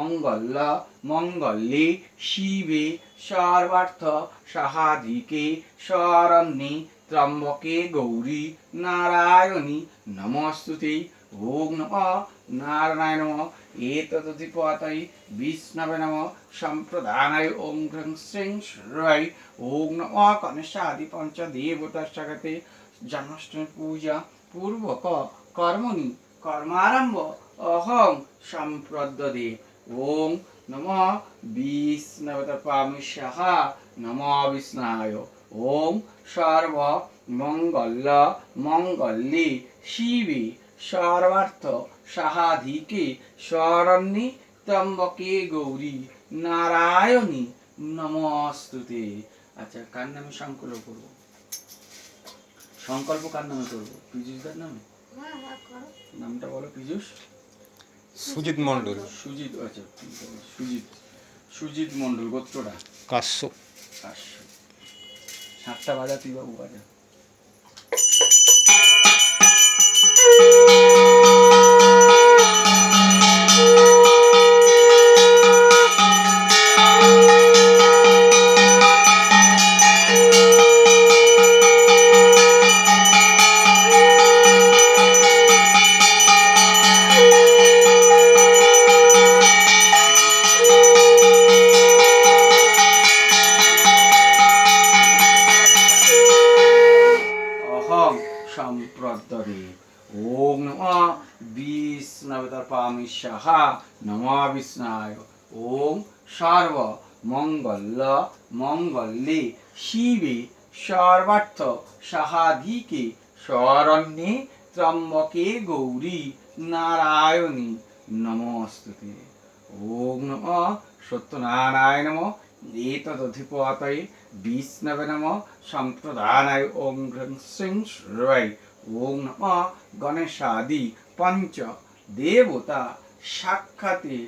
মঙ্গল মঙ্গলে শিবে সর্বার্থ সাহাধিকে শরণ্যে ত্র্যম্বকে গৌরী নারায়ণী নমস্তুতে। ওম নমঃ নারায়ণায় নমঃ। এতদধিপতয়ে বিষ্ণবে নমঃ। সম্প্রদানায় ওম হ্রং শ্রীং শ্রৈ। ওম নমঃ গণেশাদি পঞ্চদেবতাস্যগতে। জন্মাষ্টমী পূজা পূর্বক কর্মণি কর্মারম্ভ অহং সম্প্রদ্যতে। ওম নমঃ বিষ্ণবেতপামিষাঃ নমঃ বিষ্ণায়। ওম সর্ব মঙ্গল মঙ্গলে শিবে সর্বার্থ সাহাধিকে শরণ্যে ত্র্যম্বকে গৌরী নারায়ণী নমস্তুতে। আচ্ছা, কার নামে সংকল্প করব? সংকল্প কার নামে করব? পীযুষদার নামে? নামটা বলো। পীযুষ? সুজিত মন্ডল। সুজিত, আচ্ছা সুজিত, সুজিত মন্ডল। গোত্রটা কাশ্যপ। কাশ্যপ। সাতটা বাজা, তুই বাবু বাজা। সম্প্রদ্যতে। ওম নমঃ বিষ্ণবেতপামিষাঃ নমঃ বিষ্ণায়। ওম সর্ব মঙ্গল মঙ্গলে শিবে সর্বার্থ সাহাধিকে শরণ্যে ত্র্যম্বকে গৌরী নারায়ণী নমস্তুতে। ওম নমঃ সত্যনারায়ণ নমঃ। এতদধিপতয়ে বিষ্ণবে নমঃ। সম্প্রদানায় ওম হ্রং শ্রীং শ্রৈ। ওম নমঃ গণেশাদি পঞ্চ দেবতা সাক্ষাতে।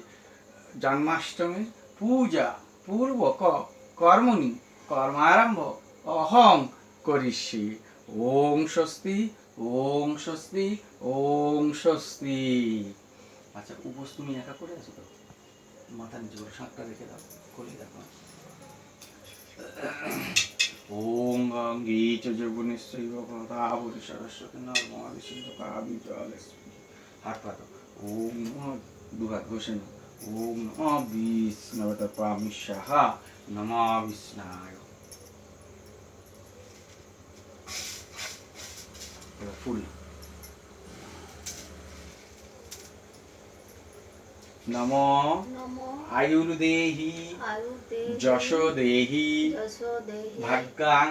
জন্মাষ্টমী পূজা পূর্বক কর্মণি কর্মারম্ভ অহং করিষ্যে। ওম স্বস্তি ওম স্বস্তি ওম স্বস্তি। আচ্ছা, উপোস তুমি একা করে আছো তো? মাথা নিচু করে সাতটা রেখে দাও, করে দেখো। ওম গঙ্গে চ যমুনেশ্বৈব গোদাবরী সরস্বতী নর্মদে সিন্ধু কাবেরী জলেস্মিন। হাত পাতো। ওম নমঃ, দুহাত ঘষে নাও। ওম নমঃ বিষ্ণবেতপামিষাঃ নমঃ বিষ্ণায়। ফুল। নমো আয়ুর্দেহি যশো দেহি ভাগ্যাং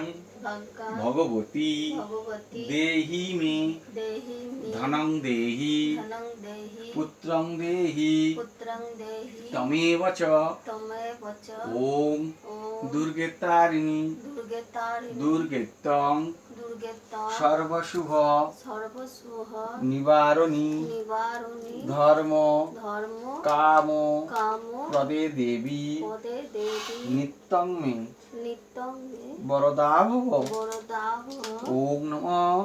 ভগবতী দেহি মে ধনং দেহি পুত্রং দেহি তমেব চ। ওম দুর্গেতারিণী দুর্গেত্বং সর্বশুভ নিবারণী ধর্ম কাম প্রদে দেবী নিত্যং মে বরদাভব। ওম নমঃ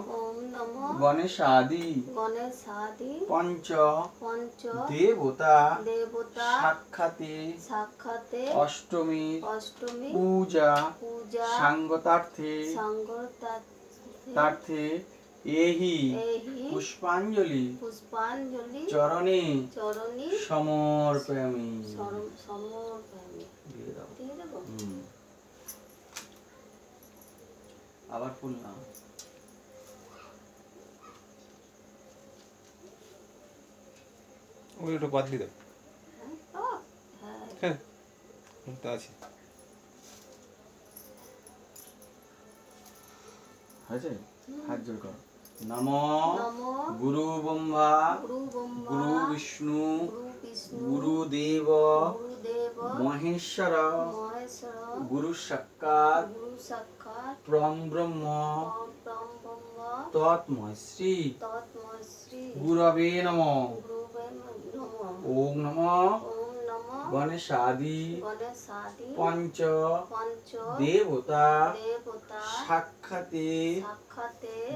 গণেশাদি পঞ্চ দেবতা সাক্ষাতে অষ্টমী পূজা সাঙ্গতার্থে এহি পুষ্পাঞ্জলি চরণে সমর্পয়ামি। আবার ফুল না। ওই একটু বাদ দিয়ে দাও। হ্যাঁ, তো আছে। আছে, হাত জোর করো। নমো গুরু ব্রহ্মা গুরু বিষ্ণু গুরুদেব মহেশ্বর গুরু সাক্ষাৎ পরম ব্রহ্ম তস্मै শ্রী গুরবে নমঃ। ওম নমঃ গণেশাদি পঞ্চ দেবতা সাক্ষাতে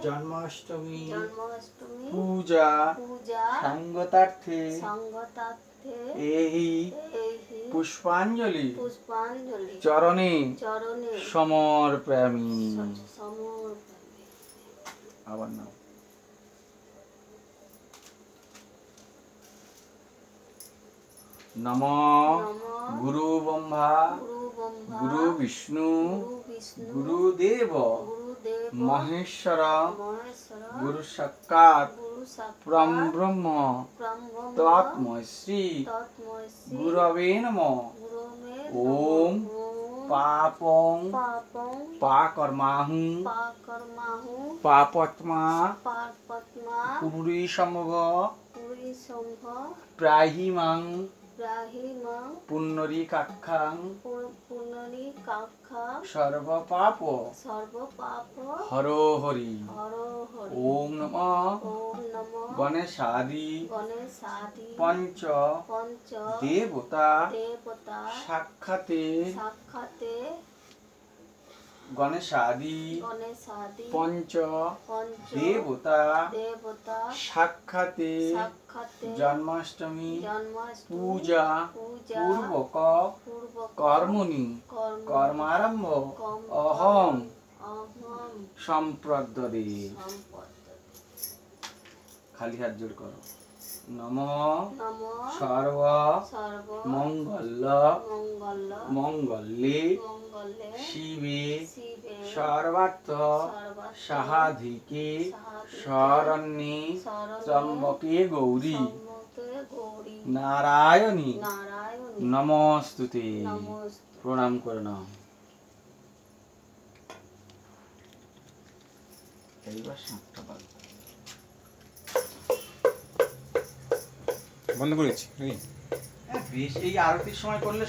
জন্মাষ্টমী পূজা সাঙ্গতার্থে ঊর্ধ্বে এহি এহি পুষ্পাঞ্জলি পুষ্পাঞ্জলি চরণে চরণে সমর্পয়ামি। সমর্পয়ামি। আবার নাও। নম নমঃ গুরু ব্রহ্মা গুরু ব্রহ্মা গুরু বিষ্ণু গুরু বিষ্ণু গুরুদেব গুরুদেব মহেশ্বর মহেশ্বর গুরু সাক্ষাৎ গুরু সাক্ষাৎ পরম ব্রহ্ম ব্রহ্ম তৎময় শ্রী তৎময় শ্রী গুরবে নমঃ। গুরুমে ওম পাপং পাপং পাকর্মাহু পাকর্মাহু পাপত্মা পাপত্মা পুরী সমগ পুরী সম্ভ প্রাহিমাং ব্রাহিমং পুণ্ডরীকাক্ষাং পুনরি কাক্ষা সর্ব পাপ সর্ব পাপ হরো হরি। হর হরি। ওম নমঃ ওম নমঃ গণেশাদি গণেশাদি পঞ্চ পঞ্চ দেবতা দেবতা সাক্ষাতে সাক্ষাতে গণেশাদি গণেশাদি পঞ্চ পঞ্চ দেবতা দেবতা সাক্ষাতে সাক্ষাতে জন্মাষ্টমী জন্মাষ্টমী পূজা পূজা পূর্বক পূর্বক কর্মণি কর্মারম্ভ অহং অহম সম্প্রদ্যদে। সম্পদ। খালি হাত জোড় করো। নম নম সর্ব সর্ব মঙ্গল মঙ্গল মঙ্গলে মঙ্গলে শিবে শিবে সর্বার্থ সর্বার্থ সাহাধিকে সাহাধিকে শরণ্যে শরণ্যে ত্র্যম্বকে গৌরী সম্মুখে গৌরী নারায়ণী নারায়ণী নমস্তুতে। নমস্তে। প্রণাম করে নাও। এইবার 7টা বাজবে। বন্ধ করেছি নাকি? বেশ এই আরতির সময় করলে